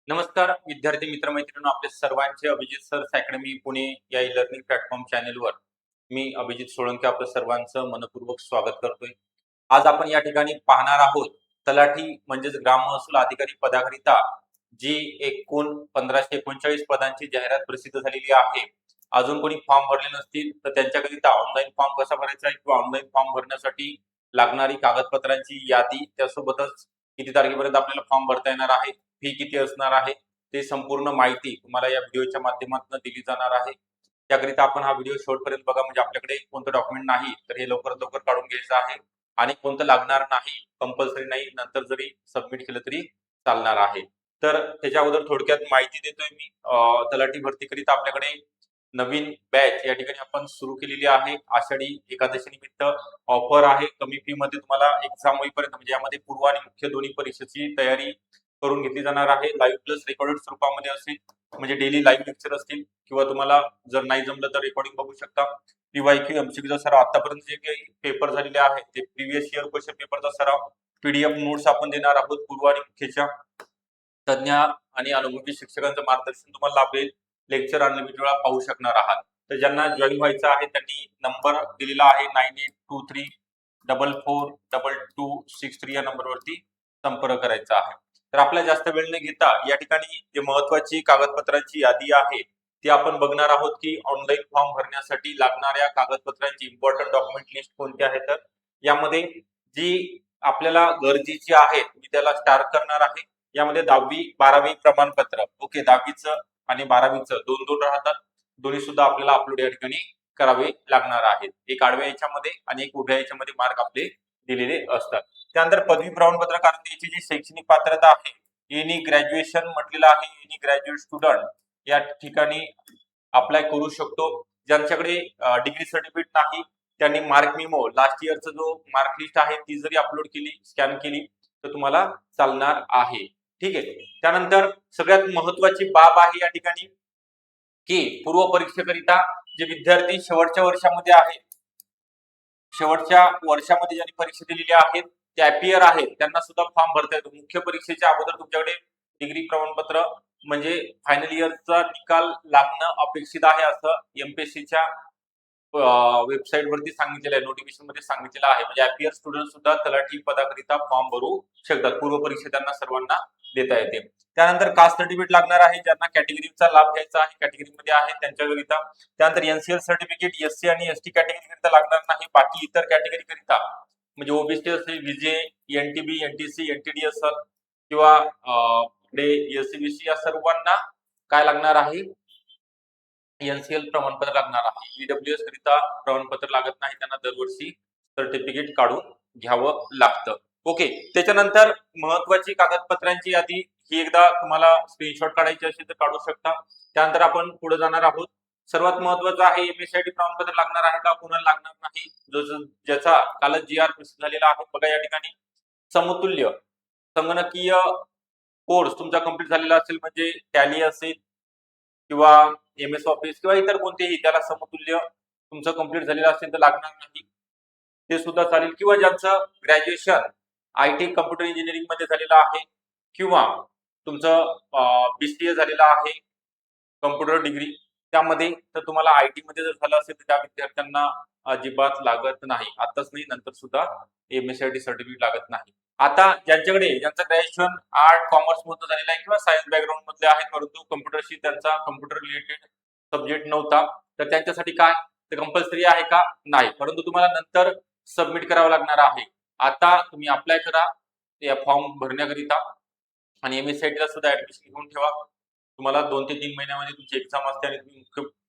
नमस्कार विद्यार्थी मित्रमैत्रिणींनो, आपले सर्वांचे अभिजित सर्स अकॅडमी पुणे या ई लर्निंग प्लॅटफॉर्म चॅनेलवर मी अभिजित सोळंके आपलं सर्वांचं मनपूर्वक स्वागत करतोय. आज आपण या ठिकाणी पाहणार आहोत तलाठी म्हणजेच ग्राम महसूल अधिकारी पदाकरिता जी एकूण 1539 पदांची जाहिरात प्रसिद्ध झालेली आहे. अजून कोणी फॉर्म भरले नसतील तर त्यांच्याकरिता ऑनलाईन फॉर्म कसा भरायचा आहे किंवा ऑनलाईन फॉर्म भरण्यासाठी लागणारी कागदपत्रांची यादी, त्यासोबतच किती तारखेपर्यंत आपल्याला फॉर्म भरता येणार आहे, फी किती असणार आहे, ते संपूर्ण माहिती तुम्हाला या व्हिडिओच्या माध्यमातून दिली जाणार आहे. त्याकरिता आपण हा व्हिडिओ शेवटपर्यंत बघा, म्हणजे आपल्याकडे कोणतं डॉक्युमेंट नाही तर हे लवकरात लवकर काढून घ्यायचं आहे आणि कोणतं लागणार नाही, कंपल्सरी नाही, नंतर जरी सबमिट केलं तरी चालणार आहे. तर त्याच्या अगोदर थोडक्यात माहिती देतोय मी. तलाठी भरतीकरिता आपल्याकडे नवीन बॅच या ठिकाणी आपण सुरू केलेली आहे. आषाढी एकादशी निमित्त ऑफर आहे. कमी फी मध्ये तुम्हाला एक्झाम होईपर्यंत, म्हणजे यामध्ये पूर्व आणि मुख्य दोन्ही परीक्षेची तयारी करून घेतली जाणार आहे. लाईव्ह प्लस रेकॉर्डेड स्वरूपामध्ये असेल, म्हणजे डेली लाईव्ह लेक्चर असतील किंवा तुम्हाला जर नाही जमलं तर रेकॉर्डिंग बघू शकता. पीवायक्यू एमसीक्यूचा सराव, आतापर्यंत जे काही पेपर झालेले आहेत ते प्रिव्हियस इयर क्वेश्चन पेपरचा सराव, पीडीएफ नोट्स आपण देणार आहोत. पूर्व आणि मुख्यच्या तज्ञ आणि अनुभवी शिक्षकांचं मार्गदर्शन तुम्हाला लाभेल. लेक्चर अनलिमिटेड वेळा पाहू शकणार आहात. तर ज्यांना जॉईन व्हायचं आहे त्यांनी नंबर दिलेला आहे 9823442263 या नंबरवरती संपर्क करायचा आहे. तर आपल्या जास्त वेळ न घेता या ठिकाणी जे महत्वाची कागदपत्रांची यादी आहे ती आपण बघणार आहोत की ऑनलाईन फॉर्म भरण्यासाठी लागणाऱ्या कागदपत्रांची इम्पॉर्टंट डॉक्युमेंट लिस्ट कोणती आहे. तर यामध्ये जी आपल्याला गरजेची आहेत मी त्याला स्टार करणार आहे. यामध्ये 10वी 12वी प्रमाणपत्र, ओके, 10वीचं आणि 12वीचं दोन दोन राहतात, दोन्ही सुद्धा आपल्याला अपलोड या ठिकाणी करावे लागणार आहेत. एक आडव्या याच्यामध्ये आणि एक उभ्या याच्यामध्ये मार्क आपले दिलेले असतात. त्यानंतर पदवी प्रमाणपत्र, कारण त्याची जी शैक्षणिक पात्रता आहे, एनी ग्रॅज्युएशन म्हटलेलं आहे, एनी ग्रॅज्युएट स्टुडंट या ठिकाणी अप्लाय करू शकतो. ज्यांच्याकडे डिग्री सर्टिफिकेट नाही त्यांनी मार्क मिमो लास्ट इयरचा जो मार्क लिस्ट आहे ती जरी अपलोड केली, स्कॅन केली तर तुम्हाला चालणार आहे. ठीक आहे. त्यानंतर सगळ्यात महत्वाची बाब आहे या ठिकाणी की पूर्व परीक्षेकरिता जे विद्यार्थी शेवटच्या वर्षामध्ये आहेत, शेवटच्या वर्षामध्ये ज्यांनी परीक्षा दिलेली आहेत ते अपियर आहेत, त्यांना सुद्धा फॉर्म भरता येतो. मुख्य परीक्षेच्या अगोदर तुमच्याकडे डिग्री प्रमाणपत्र म्हणजे फायनल इयरचा निकाल लागणं अपेक्षित आहे, असं एमपीएससीच्या वेबसाईट वरती सांगितलेलं आहे, नोटिफिकेशन मध्ये सांगितलेलं आहे. म्हणजे अपियर स्टुडंट सुद्धा तलाठी पदाकरिता फॉर्म भरू शकतात. पूर्व परीक्षा त्यांना सर्वांना देता येते. त्यानंतर कास्ट सर्टिफिकेट लागणार आहे, ज्यांना कॅटेगरीचा लाभ घ्यायचा आहे, कॅटेगरी मध्ये आहे त्यांच्याकरिता. त्यानंतर एनसीएल सर्टिफिकेट एससी आणि एसटी कॅटेगरी करिता लागणार नाही. बाकी इतर कॅटेगरी करिता म्हणजे ओबीसी असेल, विजे, एनटीबी, एनटीसी, एनटीडी असेल किंवा एससीबीसी या सर्वांना काय लागणार आहे, एनसीएल प्रमाणपत्र लागणार आहे. ईडब्ल्यूएस करिता प्रमाणपत्र लागत नाही, त्यांना दरवर्षी सर्टिफिकेट काढून घ्यावं लागतं. ओके. त्याच्यानंतर महत्वाची कागदपत्रांची यादी ही एकदा तुम्हाला स्क्रीनशॉट काढायची असेल तर काढू शकता. त्यानंतर आपण पुढे जाणार आहोत. सर्वात महत्वाचं आहे एमएसआयडी प्रमाणपत्र लागणार आहे का, कुणाला लागणार नाही, जो ज्याचा कालच जीआर प्रसिद्ध झालेला आहे. बघा या ठिकाणी समतुल्य संगणकीय कोर्स तुमचा कंप्लीट झालेला असेल, म्हणजे टॅली असेल किंवा एमएस ऑफिस किंवा इतर कोणतेही, त्याला समतुल्य तुमचं कंप्लीट झालेलं असेल तर लागणार नाही, ते सुद्धा चालेल. किंवा ज्यांचं ग्रॅज्युएशन आयटी कम्प्युटर इंजिनिअरिंग मध्ये झालेलं आहे किंवा तुमचं बीसीए झालेलं आहे कम्प्युटर डिग्री त्यामध्ये, तर तुम्हाला आयटी मध्ये जर झालं असेल तर त्या विद्यार्थ्यांना अजिबात लागत नाही. आताच नाही, नंतर सुद्धा एमएसआयटी सर्टिफिकेट लागत नाही. आता ज्यांचं ग्रॅज्युएशन आर्ट कॉमर्स मधून झालेलं आहे किंवा सायन्स बॅकग्राऊंड मधले आहेत, परंतु कम्प्युटरशी त्यांचा कम्प्युटर रिलेटेड सब्जेक्ट नव्हता, तर त्यांच्यासाठी काय ते कंपल्सरी आहे का, नाही, परंतु तुम्हाला नंतर सबमिट करावं लागणार आहे. आता तुम्ही अप्लाय करा या फॉर्म भरण्याकरिता आणि एमएसआयटीला सुद्धा ऍडमिशन घेऊन ठेवा. तुम्हाला 2 ते 3 महिन्यामध्ये तुमची एक्झाम असते आणि तुम्ही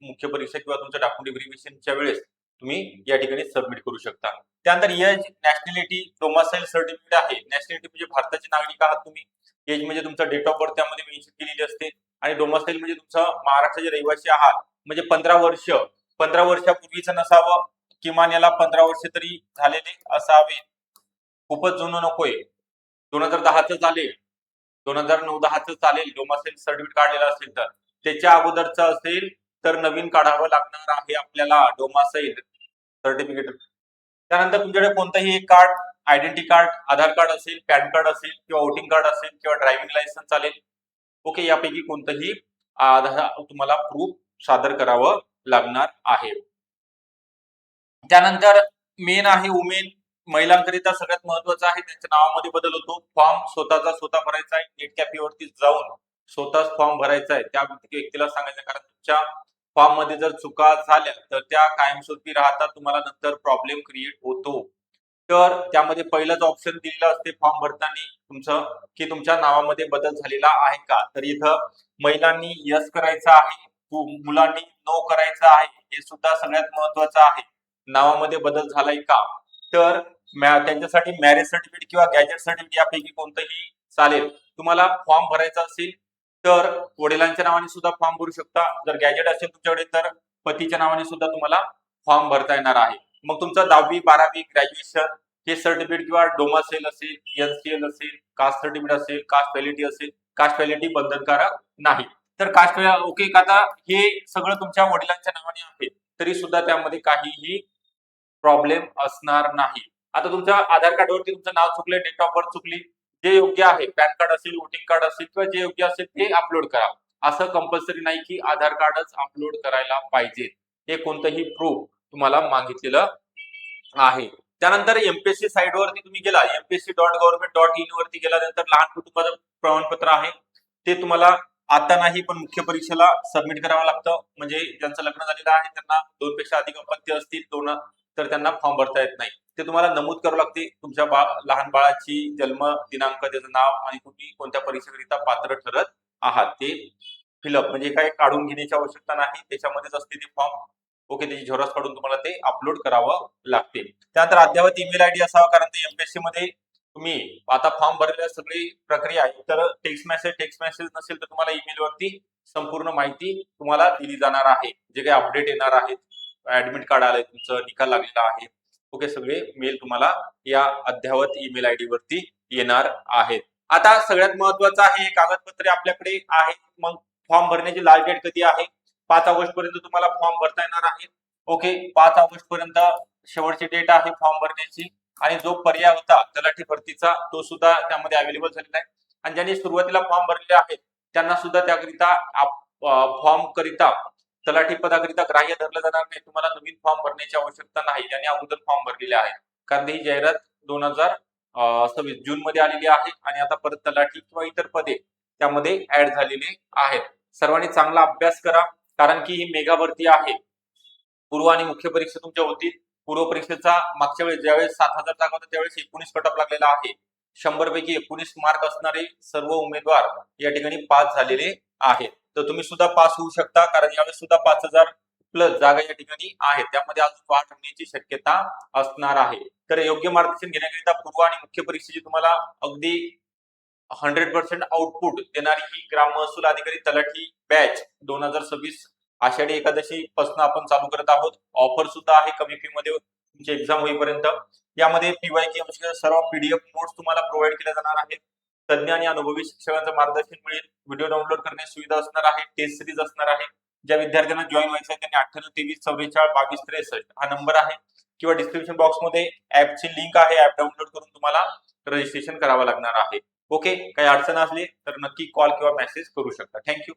मुख्य परीक्षा किंवा तुमच्या डॉक्युमेंट व्हेरिफिकेशनच्या वेळेस तुम्ही या ठिकाणी सबमिट करू शकता. त्यानंतर एज, नॅशनॅलिटी, डोमासाईल सर्टिफिकेट आहे. नॅशनॅलिटी म्हणजे भारताचे नागरिक आहात तुम्ही. एज म्हणजे तुमचा डेट ऑफ बर्थ त्यामध्ये मेन्शन केलेली असते आणि डोमासाईल म्हणजे तुमचं महाराष्ट्राचे रहिवासी आहात, म्हणजे 15 वर्षापूर्वीचं नसावं, किमान याला 15 वर्ष तरी झालेले असावे. खूपच जुनं नकोय. 2010च चालेल, 2009-10च चालेल. डोमासाईल सर्टिफिकेट काढलेलं असेल तर. त्याच्या अगोदरचं असेल तर नवीन काढावं लागणार आहे आपल्याला डोमासाईल सर्टिफिकेट. त्यानंतर तुमच्याकडे कोणतंही एक कार्ड, आयडेंटिटी कार्ड, आधार कार्ड असेल, पॅन कार्ड असेल किंवा वोटिंग कार्ड असेल किंवा ड्रायव्हिंग लायसन्स चालेल. ओके, यापैकी कोणतंही आधार तुम्हाला प्रूफ सादर करावं लागणार आहे. त्यानंतर मेन आहे वुमेन, महिलांकरिता सगळ्यात महत्वाचं आहे त्यांच्या नावामध्ये बदल होतो. फॉर्म स्वतःचा स्वतः भरायचा आहे. नेट कॅफे वरती जाऊन स्वतःच फॉर्म भरायचा आहे. त्या व्यक्तीला सांगायचं, कारण तुमच्या फॉर्म मध्ये जर चुका झाल्या तर त्या कायमस्वरूपी राहतात, तुम्हाला नंतर प्रॉब्लेम क्रिएट होतो. तर त्यामध्ये पहिलाच ऑप्शन दिलेला असते फॉर्म भरताना तुमचं, की तुमच्या नावामध्ये बदल झालेला आहे का. तर इथं महिलांनी यस करायचं आहे, मुलांनी नो करायचं आहे. हे सुद्धा सगळ्यात महत्वाचं आहे. नावामध्ये बदल झालाय का. तर त्यांच्यासाठी मॅरेज सर्टिफिकेट किंवा गॅजेट सर्टिफिकेट यापैकी कोणतंही चालेल. तुम्हाला फॉर्म भरायचा असेल तर वडिलांच्या नावाने सुद्धा फॉर्म भरू शकता. जर गॅजेट असेल तुमच्याकडे तर पतीच्या नावाने सुद्धा तुम्हाला फॉर्म भरता येणार आहे. मग तुमचं 10वी 12वी ग्रॅज्युएशन हे सर्टिफिकेट किंवा डोमासेल असेल, एनसीएल असेल, कास्ट सर्टिफिकेट असेल, कास्ट व्हॅलिडिटी असेल. कास्ट व्हॅलिडिटी बंधनकारक नाही. तर कास्ट ओके, आता हे सगळं तुमच्या वडिलांच्या नावाने आहे तरी सुद्धा त्यामध्ये काहीही प्रॉब्लेम असणार नाही. आता तुमच्या आधार कार्डवरती तुमचं नाव चुकले, डेट ऑफ बर्थ चुकली, जे योग्य आहे पॅन कार्ड असेल, वोटिंग कार्ड असेल किंवा जे योग्य असेल ते अपलोड करा. असं कंपल्सरी नाही की आधार कार्डच अपलोड करायला पाहिजे. हे कोणतंही प्रूफ तुम्हाला मागितलेलं आहे. त्यानंतर एमपीएससी साइट वरती तुम्ही गेला, mpsc.government.in वरती गेल्यानंतर लहान कुटुंबाचं प्रमाणपत्र आहे ते तुम्हाला आता नाही पण मुख्य परीक्षेला सबमिट करावं लागतं. म्हणजे ज्यांचं लग्न झालेलं आहे त्यांना 2 पेक्षा अधिक अपत्य असतील तर त्यांना फॉर्म भरता येत नाही. ते तुम्हाला नमूद करावं लागते. तुमच्या लहान बाळाची जन्म दिनांक, त्याचं नाव आणि तुम्ही कोणत्या परीक्षेकरिता पात्र ठरत आहात ते फिलअप, म्हणजे काय काढून घेण्याची आवश्यकता नाही, त्याच्यामध्येच असते ते फॉर्म. ओके, त्याची झेरॉक्स काढून तुम्हाला ते अपलोड करावं लागते. त्यानंतर अद्ययावत ईमेल आयडी असावा, कारण ते एमपीएससी मध्ये तुम्ही आता फॉर्म भरलेल्या सगळी प्रक्रिया आहे. तर टेक्स्ट मेसेज नसेल तर तुम्हाला ईमेल वरती संपूर्ण माहिती तुम्हाला दिली जाणार आहे. जे काही अपडेट येणार आहेत, ऍडमिट कार्ड आलंय तुमचं, निकाल लागलेला आहे, ओके, सगळे मेल तुम्हाला या अद्ययावत ईमेल आयडी वरती येणार आहेत. आता सगळ्यात महत्वाचं आहे, कागदपत्रे आपल्याकडे आहेत. मग फॉर्म भरण्याची लास्ट डेट कधी आहे? 5 ऑगस्ट पर्यंत तुम्हाला फॉर्म भरता येणार आहे. ओके, 5 ऑगस्ट पर्यंत शेवटची डेट आहे फॉर्म भरण्याची. आणि जो पर्याय होता तलाठी भरतीचा तो सुद्धा त्यामध्ये अवेलेबल झालेला आहे. आणि ज्यांनी सुरुवातीला फॉर्म भरलेले आहेत त्यांना सुद्धा त्याकरिता फॉर्म करिता तलाठी पदाकरिता ग्राह्य धरलं जाणार नाही. तुम्हाला नवीन फॉर्म भरण्याची आवश्यकता नाही ज्यांनी अगोदर फॉर्म भरलेले आहे, कारण ही जाहिरात 2026 जून मध्ये आलेली आहे आणि आता परत तलाठी किंवा इतर पदे त्यामध्ये ऍड झालेली आहेत. सर्वांनी चांगला अभ्यास करा, कारण की ही मेगा भरती आहे. पूर्व आणि मुख्य परीक्षा तुमच्या होतील. पूर्व परीक्षेचा मागच्या वेळेस ज्यावेळेस 7,000 जागा होत्या त्यावेळेस 19 कट ऑफ लागलेला आहे. 100 पैकी 19 मार्क असणारे सर्व उमेदवार या ठिकाणी पास झालेले आहेत. तर तुम्ही सुद्धा पास होऊ शकता, कारण यावेळेस सुद्धा 5,000 प्लस जागा या ठिकाणी आहेत. त्यामध्ये अजून वाढ होण्याची शक्यता असणार आहे. तर योग्य मार्गदर्शन घेण्याकरिता पूर्व आणि मुख्य परीक्षेची तुम्हाला अगदी 100% आउटपुट देणारी ही ग्राम महसूल अधिकारी तलाठी बॅच 2026 आषाढी एकादशी पासून आपण चालू करत आहोत. ऑफर सुद्धा आहे कमी फी मध्ये तुमची एक्झाम होईपर्यंत. यामध्ये पीवायक्यू सर्व पीडीएफ नोट्स तुम्हाला प्रोव्हाइड केल्या जाणार आहेत. तज्ञ आणि अनुभवी शिक्षकांचं मार्गदर्शन मिळेल. व्हिडिओ डाउनलोड करण्याची सुविधा असणार आहे. टेस्ट सिरीज असणार आहे. ज्या विद्यार्थ्यांना जॉईन व्हायचं आहे त्यांनी 9823442263 हा नंबर आहे, किंवा डिस्क्रिप्शन बॉक्स मध्ये ऍपची लिंक आहे. ऍप डाउनलोड करून तुम्हाला रजिस्ट्रेशन करावं लागणार आहे. ओके, काही अडचण असली तर नक्की कॉल किंवा मेसेज करू शकता. थँक्यू.